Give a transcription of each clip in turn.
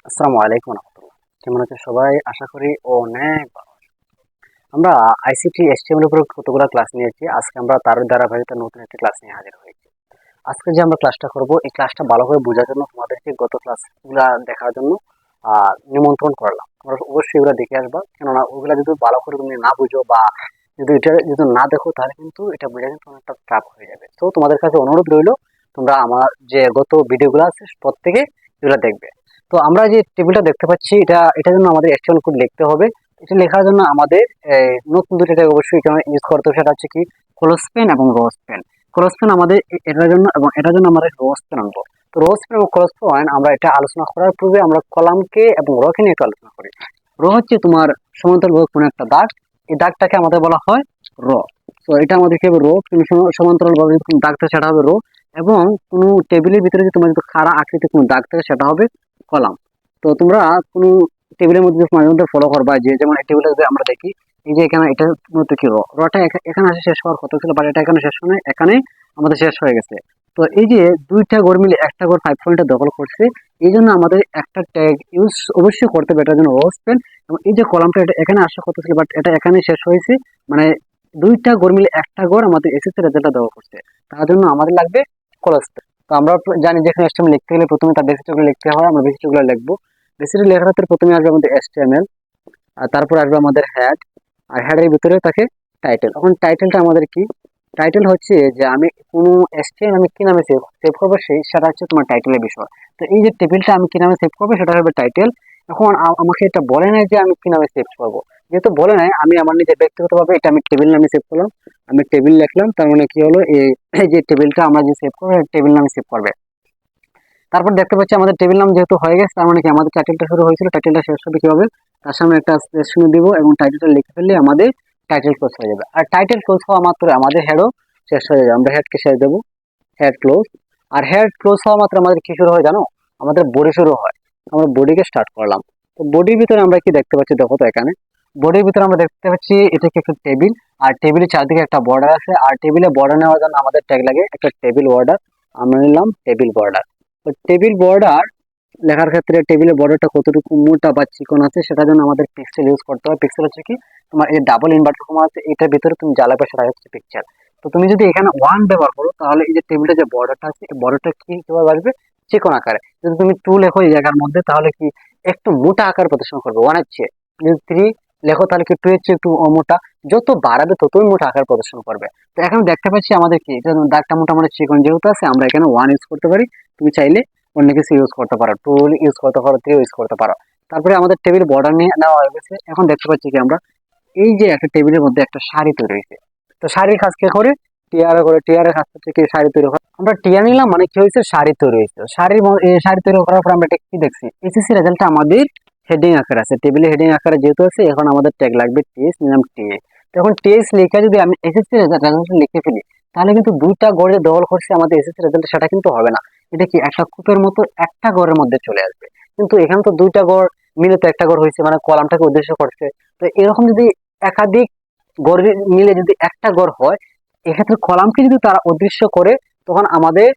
আসসালামু আলাইকুম রহমতুল্লাহ। কেমন আছে সবাই? আশা করি অনেক ভালো আছো। আমরা আইসিটি এসটিএম এর উপর কতগুলো ক্লাস নিয়েছি। আজকে আমরা তার ধারাবাহিকতা নতুন একটি ক্লাস নিয়ে হাজির হয়েছি। আজকে যে আমরা ক্লাসটা করব, এই ক্লাসটা ভালো করে বোঝার জন্য তোমাদেরকে গত ক্লাসগুলা দেখার জন্য নিমন্ত্রণ করলাম। তোমরা অবশ্যই এগুলো দেখে আসবা, কেননা ওইগুলা যদি ভালো করে তুমি না বুঝো বা যদি এটা যদি না দেখো, তাহলে কিন্তু এটা বোঝা কিন্তু অনেকটা চাপ হয়ে যাবে। তো তোমাদের কাছে অনুরোধ রইলো, তোমরা আমার যে গত ভিডিওগুলো আছে প্রত্যেকে এগুলো দেখবে। তো আমরা যে টেবিলটা দেখতে পাচ্ছি, এটার জন্য আমাদের এসটিএমএল কোড লিখতে হবে। এটা লেখার জন্য আমাদের নতুন দুটো ট্যাগ অবশ্যই এখানে ইউজ করতে হবে। সেটা হচ্ছে কি, ক্লোজপেন এবং রোজপেন। ক্লোজপেন আমাদের এটার জন্য এবং এটার জন্য আমাদের রোজপেন আনবো। তো রোজপেন এবং ক্লোজপেন আমরা এটা আলোচনা করার পূর্বে আমরা কলামকে এবং রকে নিয়ে একটু আলোচনা করি। র হচ্ছে তোমার সমান্তরাল কোনো একটা দাগ, এই দাগটাকে আমাদের বলা হয় র। তো এটা আমাদের কি হবে? রো। কোনো সমান্তরাল ভাবে যদি কোনো দাগ থাকে সেটা হবে রো। এবং কোনো টেবিলের ভিতরে যদি তোমার যদি খাড়া আকৃতির কোনো দাগ থাকে সেটা হবে কলাম। তো তোমরা কোনো টেবিলের মধ্যে মাঝে মধ্যে ফলো করবা, যে যেমন এই টেবিলে যদি আমরা দেখি, এই যে এখানে এটা মূলত কি রটা এখানে আসে শেষ হওয়ার কথা ছিল, বাট এটা এখানে শেষ হয় নাই, এখানে আমাদের শেষ হয়ে গেছে। তো এই যে দুইটা ঘর মিলে একটা ঘর 5 পয়েন্টে দখল করছে, এই জন্য আমাদের একটা ট্যাগ ইউজ অবশ্যই করতে হবে, এটার জন্য রো স্পেন। এবং এই যে কলামটা এটা এখানে আসার কথা ছিল, বাট এটা এখানে শেষ হয়েছে, মানে দুইটা ঘর মিলে একটা ঘর আমাদের এসএসসি রেজাল্টটা দখল করছে, তার জন্য আমাদের লাগবে কলস। তো আমরা জানি যে এখানে HTML লিখতে গেলে প্রথমে তার বেসিকগুলো লিখতে হয়, আমরা বেসিকগুলো লিখবো। বেসিক লেখার ক্ষেত্রে প্রথমে আসবে আমাদের HTML, আর তারপর আসবে আমাদের হেড, আর হেডের ভিতরে থাকে টাইটেল। এখন টাইটেলটা আমাদের কি? টাইটেল হচ্ছে যে আমি কোনো এসটিএম আমি কি নামে সেভ সেভ করবো, সেটা হচ্ছে তোমার টাইটেলের বিষয়। তো এই যে টেবিলটা আমি কি নামে সেভ করবো সেটা হবে টাইটেল। এখন আমাকে এটা বলে নাই যে আমি কি নামে সেভ করবো। যেহেতু বলে নাই, আমি আমার নিজের ব্যক্তিগতভাবে এটা আমি টেবিল নামে সেভ করলাম। আমি টেবিল লিখলাম, তার মানে কি হলো, এই যে টেবিলটা আমরা যে সেভ করবো টেবিল নামে সেভ করবে। তারপর দেখতে পাচ্ছি আমাদের টেবিল নাম যেহেতু হয়ে গেছে, তার মানে কি আমাদের টাইটেলটা শুরু হয়েছিল, টাইটেলটা শেষ হবে কিভাবে? তার সামনে একটা স্পেস শুনে দিব এবং টাইটেলটা লিখে ফেললে আমাদের টাইটেল ক্লোজ হয়ে যাবে। আর টাইটেল ক্লোজ হওয়া মাত্র আমাদের হেডও শেষ হয়ে যাবে। আমরা হেডকে শেষ দেবো, হেড ক্লোজ। আর হেড ক্লোজ হওয়া মাত্র আমাদের কি শুরু হয় জানো? আমাদের বডি শুরু হয়। আমরা বডিকে স্টার্ট করলাম। তো বডির ভিতরে আমরা কি দেখতে পাচ্ছি দেখো তো এখানে। বডির ভিতরে আমরা দেখতে পাচ্ছি এটা কি একটা টেবিল, আর টেবিলের চারদিকে একটা বর্ডার আছে, আর টেবিলে বর্ডার নেওয়ার জন্য আমাদের ট্যাগ লাগে একটা টেবিল বর্ডার। আমরা নিলাম টেবিল বর্ডার। তো টেবিল বর্ডার লেখার ক্ষেত্রে টেবিলের বর্ডারটা কতটুকু মোটা বা চিকন আছে সেটার জন্য আমাদের পিক্সেল ইউজ করতে হয়। পিক্সেল হচ্ছে কি, তোমার এই ডাবল ইনভার্টার কমা আছে, এটার ভিতরে তুমি জ্বালাবে সেটা হচ্ছে পিকচার। তো তুমি যদি এখানে ওয়ান ব্যবহার করো, তাহলে এই যে টেবিলের যে বর্ডারটা আছে এই বর্ডারটা কি কিভাবে আসবে? চিকন আকারে। যদি তুমি টু লেখো এই জায়গার মধ্যে, তাহলে কি একটু মোটা আকার প্রদর্শন করবে ওয়ানের চেয়ে। যদি থ্রি লেখো তাহলে কি টু এর চেয়ে একটু মোটা। যত বাড়াবে ততই মোটা আকার প্রদর্শন করবে। তো এখন দেখতে পাচ্ছি আমাদের কি এটা দাগটা মোটামুটি চিকন যেহেতু আছে, আমরা এখানে ওয়ান ইউজ করতে পারি। তুমি চাইলে অন্য কিছু ইউজ করতে পারো, টু ইউজ করতে পারো, থ্রি ইউজ করতে পারো। তারপরে আমাদের টেবিল বর্ডার নিয়ে নেওয়া হয়ে গেছে। এখন দেখতে পাচ্ছি কি আমরা, এই যে একটা টেবিলের মধ্যে একটা শাড়ি তৈরি হয়েছে। তো শাড়ির কাজ কে করে? টিয়ারে করে। টিয়ারের কাজ হচ্ছে কি, শাড়ি তৈরি করা। আমরা টিয়া নিলাম মানে কি হয়েছে, শাড়ি তৈরি হয়েছে। শাড়ি তৈরি করার পর আমরা এটা কি দেখছি, এসএসসি রেজাল্টটা আমাদের হেডিং আকারে আছে, টেবিলে হেডিং আকারে যেহেতু আছে, এখন আমাদের ট্যাগ লাগবে টিএস, নিলাম টিএস। এখন টিএস লিখে যদি আমি এসএসসি রেজাল্ট লিখে ফেলি, তাহলে কিন্তু দুইটা গড়ে দখল করছে আমাদের এসএসসি রেজাল্ট, সেটা কিন্তু হবে না। এটা কি একটা কূপের মতো একটা গড়ের মধ্যে চলে আসবে। কিন্তু এখানে তো দুইটা গড় মিলে তো একটা গড় হয়েছে, মানে কলামটাকে উদ্দেশ্য করছে। তো এরকম যদি একাধিক গড় মিলে যদি একটা গড় হয়, এক্ষেত্রে কলামকে যদি তারা উদ্দেশ্য করে, তখন আমাদের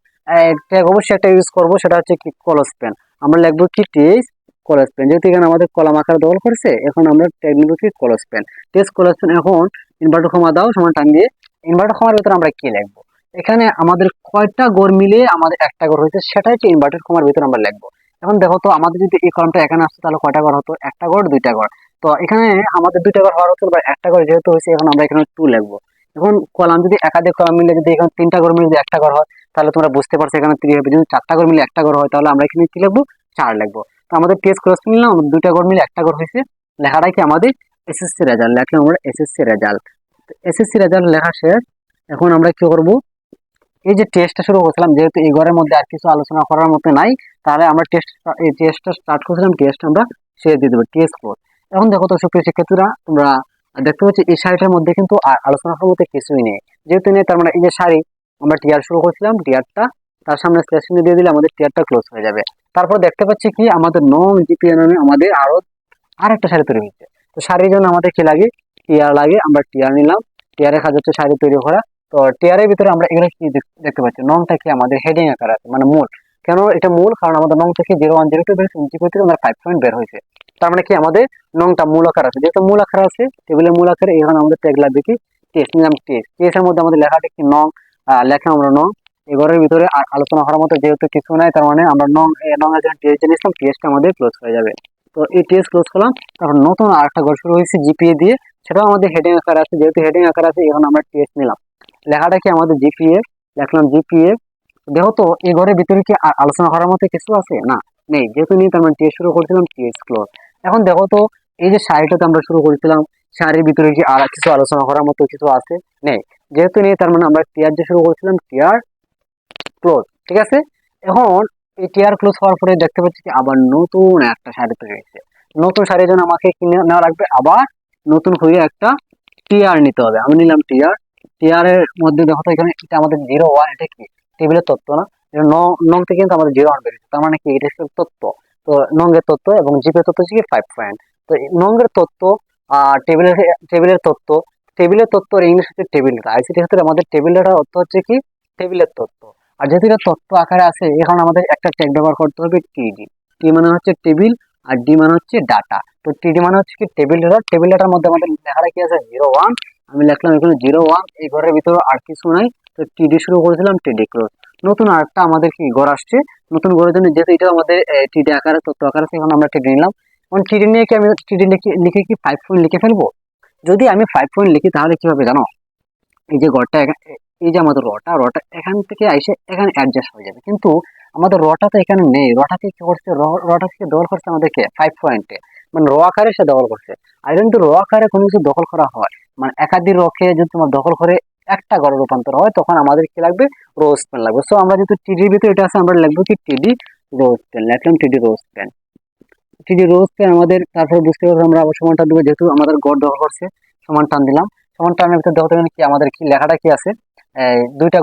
ট্যাগ অবশ্যই একটা ইউজ করবো, সেটা হচ্ছে কি, কলস পেন। আমরা লিখবো কি টেস কলস পেন, যেহেতু এখানে আমাদের কলাম আকার দখল করেছে, এখন আমরা ট্যাগ নিবো কি, কলস পেন। টেস কলস পেন। এখন ইনভার্টার কমা দাও সমান টান দিয়ে, ইনভার্টার কমার ভিতরে আমরা কি লিখবো? এখানে আমাদের কয়টা গড় মিলে আমাদের একটা গড় হয়েছে, সেটাই হচ্ছে ইনভার্টার কমার ভিতরে আমরা লিখবো। এখন দেখো তো, আমাদের যদি এই কলামটা এখানে আসতো তাহলে কয়টা গড় হতো? একটা গড়, দুইটা গড়। তো এখানে আমাদের দুইটা ঘর হওয়ার হতো, বা একটা ঘর যেহেতু হয়েছে, এখন আমরা এখানে টু লিখবো। এখন কলাম যদি একাধিক কলাম মিলে যদি এখানে তিনটা ঘর মিলে যদি একটা ঘর হয়, তাহলে তোমরা বুঝতে পারছো এখানে থ্রি হবে। যদি চারটা ঘর মিলে একটা ঘর হয়, তাহলে আমরা এখানে কি লিখবো? চার লিখবো। তো আমাদের টেস্ট ক্রস নিলাম, আমাদের দুইটা ঘর মিলে একটা ঘর হয়েছে। লেখাটাই কি আমাদের এসএসসি রেজাল্ট লেখলাম আমরা, এসএসসি রেজাল্ট। এসএসসি রেজাল্ট লেখা শেষ। এখন আমরা কি করবো, এই যে টেস্টটা শুরু করছিলাম, যেহেতু এই ঘরের মধ্যে আর কিছু আলোচনা করার মতো নাই, তাহলে আমরা এই টেস্টটা স্টার্ট করছিলাম, টেস্ট আমরা শেষ দিয়ে দেবো, টেস্ট ক্লোজ। এখন দেখো তো সুপ্রিয় শিক্ষার্থীরা, তোমরা দেখতে পাচ্ছি এই শাড়িটার মধ্যে কিন্তু আর আলোচনা করার মতো কিছুই নেই। যেহেতু নেই, তার মানে এই যে শাড়ি, আমরা টিয়ার শুরু করছিলাম, টিয়ারটা তার সামনে স্ল্যাশ চিহ্ন দিয়ে দিলে আমাদের টিয়ারটা ক্লোজ হয়ে যাবে। তারপর দেখতে পাচ্ছি কি, আমাদের নন জিপিএ নামে আমাদের আর একটা শাড়ি তৈরি হচ্ছে। তো শাড়ির জন্য আমাদের কি লাগে? টিয়ার লাগে। আমরা টিয়ার নিলাম। টিয়ারের কাজ হচ্ছে শাড়ি তৈরি করা। তো টিয়ারের ভিতরে আমরা এগুলো কি দেখতে পাচ্ছি, ননটা কি আমাদের হেডিং আকার আছে, মানে মূল। কেন এটা মূল? কারণ আমাদের নং থেকে 0102 বের হয়েছে, জিপি থেকে আমাদের 5 পয়েন্ট বের হয়েছে। তার মানে কি আমাদের নংটা মূল আকার আছে, যেহেতু মূল আকার আছে টেবিলের মূল আকারে, এখানে আমাদের ট্যাগ লাগবে কি টেস্ট, নিলাম টেস্ট। টেস্ট এর মধ্যে আমাদের লেখাটা কি নং, লেখা আমরা নং। এবারের ভিতরে আর আলোচনা করার মতো যেহেতু কিছু নাই, তার মানে আমরা নং নং এর জন্য টেস্ট জেনেছিলাম, টেস্টটা আমাদের ক্লোজ হয়ে যাবে। তো এই টেস্ট ক্লোজ করলাম। তারপর নতুন আরেকটা ঘর শুরু হয়েছে জিপিএ দিয়ে, সেটাও আমাদের হেডিং আকার আছে, যেহেতু হেডিং আকার আছে এখন আমরা টেস্ট নিলাম। লেখাটা কি আমাদের জিপিএ, লিখলাম জিপিএ। দেখো তো এই ঘরের ভিতরে কি আর আলোচনা করার মতো কিছু আছে? না, নেই। যেহেতু নেই তার মানে টেস্ট শুরু করেছিলাম, টেস্ট ক্লোজ। এখন দেখো তো এই যে সারিটাতে আমরা শুরু করেছিলাম, সারির ভিতরে কি আর কিছু আলোচনা করার মতো কিছু আছে? নেই। যেহেতু নেই তার মানে আমরা টিয়ার যে শুরু করেছিলাম টিয়ার ক্লোজ। ঠিক আছে। এখন এই টিয়ার ক্লোজ হওয়ার পরে দেখতে পাচ্ছি কি আবার নতুন একটা সারি তৈরি হয়েছে। নতুন সারির জন্য আমাকে কি নেওয়া লাগবে? আবার নতুন করে একটা টিআর নিতে হবে। আমি নিলাম টিআর। টিআর এর মধ্যে দেখো তো এখানে এটা আমাদের 01, এটা কি টেবিলের তথ্য না? এটা নং থেকে কিন্তু আমাদের 01 বেরিয়েছে, তার মানে কি এটা হচ্ছে তথ্য। তো নং এর তথ্য এবং জিপি এর তথ্য হচ্ছে কি 5 পয়েন্ট। তো নং এর তথ্য আর টেবিলের টেবিলের তথ্য, টেবিলের তথ্য ইংলিশ হচ্ছে টেবিল ডাটা। আইসিটি ক্ষেত্রে আমাদের টেবিল ডাটার অর্থ হচ্ছে কি টেবিলের তথ্য। আর যেহেতু এটা তথ্য আকারে আছে, এখন আমাদের একটা ট্যাগ ব্যবহার করতে হবে টিডি। টি মানে হচ্ছে টেবিল আর ডি মানে হচ্ছে ডাটা। তো টিডি মানে হচ্ছে কি টেবিল ডাটা। টেবিল ডাটার মধ্যে আমাদের লেখাটা কি আছে 01, আমি লিখলাম এখানে 01। এই ঘরের ভিতরে আর কিছু নাই। তো টিডি শুরু করেছিলাম, টিডি ক্লোজ। নতুন আরেকটা আমাদের কি ঘর আসছে। নতুন ঘরের জন্য যেহেতু এটা আমাদের টিডি আকারে তথ্য আকারে আছে, এখন আমরা টিডি নিলাম। এখন টিডি নিয়ে কি আমি টিডি লিখে কি 5 পয়েন্ট লিখে ফেলবো? যদি আমি 5 পয়েন্ট লিখি তাহলে কি হবে জানো? এই যে ঘরটা এই যে আমাদের রটা রটা এখান থেকে এসে এখানে অ্যাডজাস্ট হয়ে যাবে, কিন্তু আমাদের রটা তো এখানে নেই। রটাকে কি করছে? রটা থেকে দখল করছে আমাদেরকে 5 পয়েন্টে, মানে র আকারে সে দখল করছে। আর কিন্তু র আকারে কোনো কিছু দখল করা হয়, মানে একাধিক রকে যদি তোমার দখল করে একটা ঘরে রূপান্তর হয়, তখন আমাদের কি লাগবে? রোজ পেন লাগবে। সো আমরা যেহেতু টিডির ভিতরে এটা আছে, আমরা লিখবো কি টিডি রোজ পেন। লিখলাম টিডি রোজ পেন। টিডি রোজ পেন আমাদের, তারপরে বুঝতে পারবো আমরা আবার সমান টান দেবো, যেহেতু আমাদের গড় দখল করছে। সমান টান দিলাম। সমান টানের ভিতরে দেখো কি আমাদের কি লেখাটা কি আছে? এই দুইটা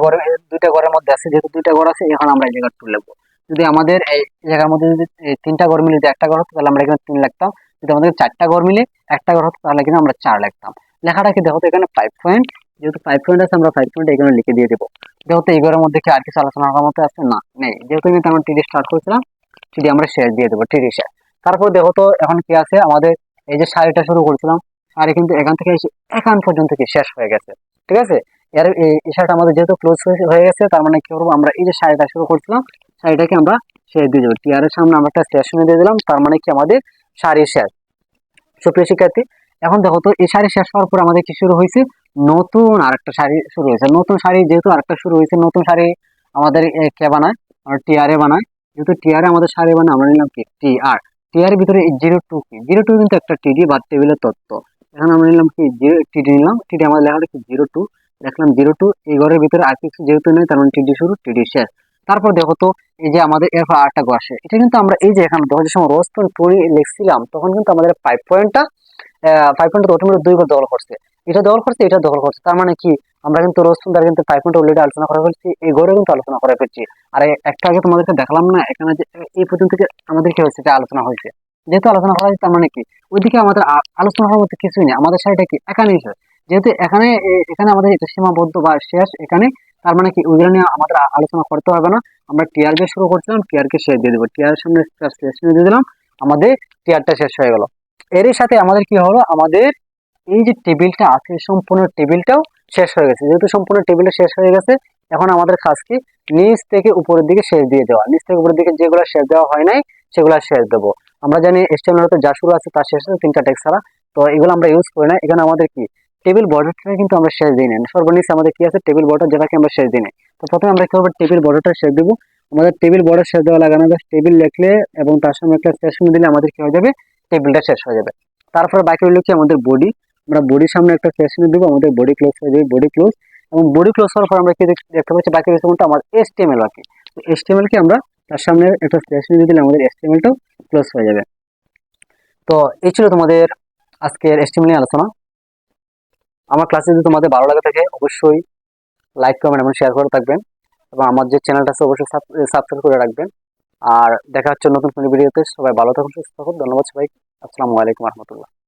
ঘরের মধ্যে আছে, যেহেতু দুইটা ঘর আছে এখন আমরা এই জায়গায় 2 লিখবো। যদি আমাদের এই জায়গার মধ্যে যদি এই 3টা ঘর মিলে যদি একটা ঘর হতো, তাহলে আমরা এখানে 3 লিখতাম। যদি আমাদের 4টা ঘর মিলে একটা ঘর হতো, তাহলে কিন্তু আমরা 4 লিখতাম। লেখাটা কি দেখো তো এখানে 5 পয়েন্ট, যেহেতু 5 পয়েন্ট আছে আমরা 5 পয়েন্ট এখানে লিখে দিয়ে দেবো। দেখো তো এই ঘরের মধ্যে কি আর কিছু আলোচনা করার মতো আছে? না, নেই। যেহেতু আমি আমরা টিডি স্টার্ট করেছিলাম, টিডি আমরা শেষ দিয়ে দেবো, টিডি শেষ। তারপর দেখো তো এখন কি আছে আমাদের, এই যে সারিটা শুরু করেছিলাম, সারি কিন্তু এখান থেকে এসে এখান পর্যন্ত কি শেষ হয়ে গেছে। ঠিক আছে। এর এই সারিটা আমাদের যেহেতু ক্লোজ হয়ে গেছে, তার মানে কি করবো? আমরা এই যে সারিটা শুরু করছিলাম, সারিটাকে আমরা শেষ দিয়ে দেবো। টিআর এর সামনে আমরা একটা স্টেশনে দিয়ে দিলাম, তার মানে কি আমাদের সারি শেষ। সুপ্রিয় শিক্ষার্থী, এখন দেখো তো এই সারি শেষ হওয়ার পর আমাদের কি শুরু হয়েছে? নতুন আরেকটা সারি শুরু হয়েছে। নতুন সারি যেহেতু আরেকটা শুরু হয়েছে, নতুন সারি আমাদের কে বানায়? টিআরএ বানায়। যেহেতু টিআরএ আমাদের সারি বানায়, আমরা নিলাম কি টিআর। টিআর এর ভিতরে 02 কি 02 কিন্তু একটা টিডি বা টেবিলের তথ্য। এখন আমরা নিলাম কি টিডি নিলাম। টিডি আমাদের লেখাটা কি 02, দেখলাম 02। এই ঘরের ভিতরে আর কিছু যেহেতু নেই, তার মানে টিডি শুরু, টিডি শেষ। তারপর দেখো তো এই যে আমাদের এরপর আরেকটা ঘর আসে। এটা কিন্তু আমরা এই যে এখানে দেখো যে সময় রোজ পয়েন্ট লিখছিলাম, তখন কিন্তু আমাদের 5 পয়েন্টটা 5 পয়েন্ট অটোমেটিক 2 ঘর দখল করছে। এটা দখল করছে, এটা দখল করছে। তার মানে কি আমরা কিন্তু রোজ পয়েন্ট কিন্তু 5 পয়েন্ট অলরেডি আলোচনা করে ফেলছি, এই ঘরে কিন্তু আলোচনা করে ফেলছি। আর একটা আগে তোমাদেরকে দেখালাম না এখানে যে এই পর্যন্ত আমাদের কি হয়েছে? এটা আলোচনা হয়েছে। যেহেতু আলোচনা করা হয়েছে, তার মানে কি ওইদিকে আমাদের আলোচনা হওয়ার মতো কিছুই নেই। আমাদের সাইডটা কি এখানেই শেষ। যেহেতু এখানে এখানে আমাদের এটা সীমাবদ্ধ বা শেষ এখানে, তার মানে কি ওইগুলো নিয়ে আমাদের আলোচনা করতে হবে না। আমরা টিআর কে শুরু করছিলাম, টিআর কে শেষ দিয়ে দেবো। টিআর এর সামনে শেষ দিয়ে দিলাম, আমাদের টিআরটা শেষ হয়ে গেল। এরই সাথে আমাদের কি হলো? আমাদের এই যে টেবিলটা আছে, সম্পূর্ণ টেবিলটাও শেষ হয়ে গেছে। যেহেতু সম্পূর্ণ টেবিলটা শেষ হয়ে গেছে, এখন আমাদের কাজ কি নিচ থেকে উপরের দিকে শেষ দিয়ে দেওয়া। নিচ থেকে উপরের দিকে যেগুলো শেষ দেওয়া হয় নাই, সেগুলো শেষ দেবো। আমরা জানি HTML হতে যা শুরু আছে তার শেষ আছে 3টা টেক্সট ছাড়া। তো এগুলো আমরা ইউজ করি না। এখানে আমাদের কি টেবিল বর্ডারটা কিন্তু আমরা শেষ দিই না। সর্বনিচে আমাদের কি আছে? টেবিল বর্ডার, যেটাকে আমরা শেষ দিই না। তো প্রথমে আমরা কি করবো? টেবিল বর্ডারটা শেষ দেবো। আমাদের টেবিল বর্ডার শেষ দেওয়া লাগে না, জাস্ট টেবিল লিখলে এবং তার সামনে একটা স্টেশন দিলে আমাদের কি হয়ে যাবে? টেবিলটা শেষ হয়ে যাবে। তারপরে বাকি রইল কি আমাদের বডি। আমরা বডির সামনে একটা স্টেশন দেবো, আমাদের বডি ক্লোজ হয়ে যাবে, বডি ক্লোজ। এবং বডি ক্লোজ হওয়ার পর আমরা কি দেখতে পাচ্ছি? বাকি রয়েছে কোনটা? আমার HTML বাকি। তো HTML কে আমরা তার সামনে একটা স্টেশন দিয়ে দিলে আমাদের HTML টাও ক্লোজ হয়ে যাবে। তো এই ছিল তোমাদের আজকের HTML নিয়ে আলোচনা। আমার ক্লাসে যদি তোমাদের ভালো লাগে থাকে, অবশ্যই লাইক কমেন্ট এবং শেয়ার করে থাকবেন, এবং আমার যে চ্যানেলটা আছে অবশ্যই সাবস্ক্রাইব করে রাখবেন। আর দেখা হচ্ছে নতুন কোনো ভিডিওতে। সবাই ভালো থাকুন, সুস্থ থাকুন। ধন্যবাদ সবাই। আসসালামু আলাইকুম রহমতুল্লাহ।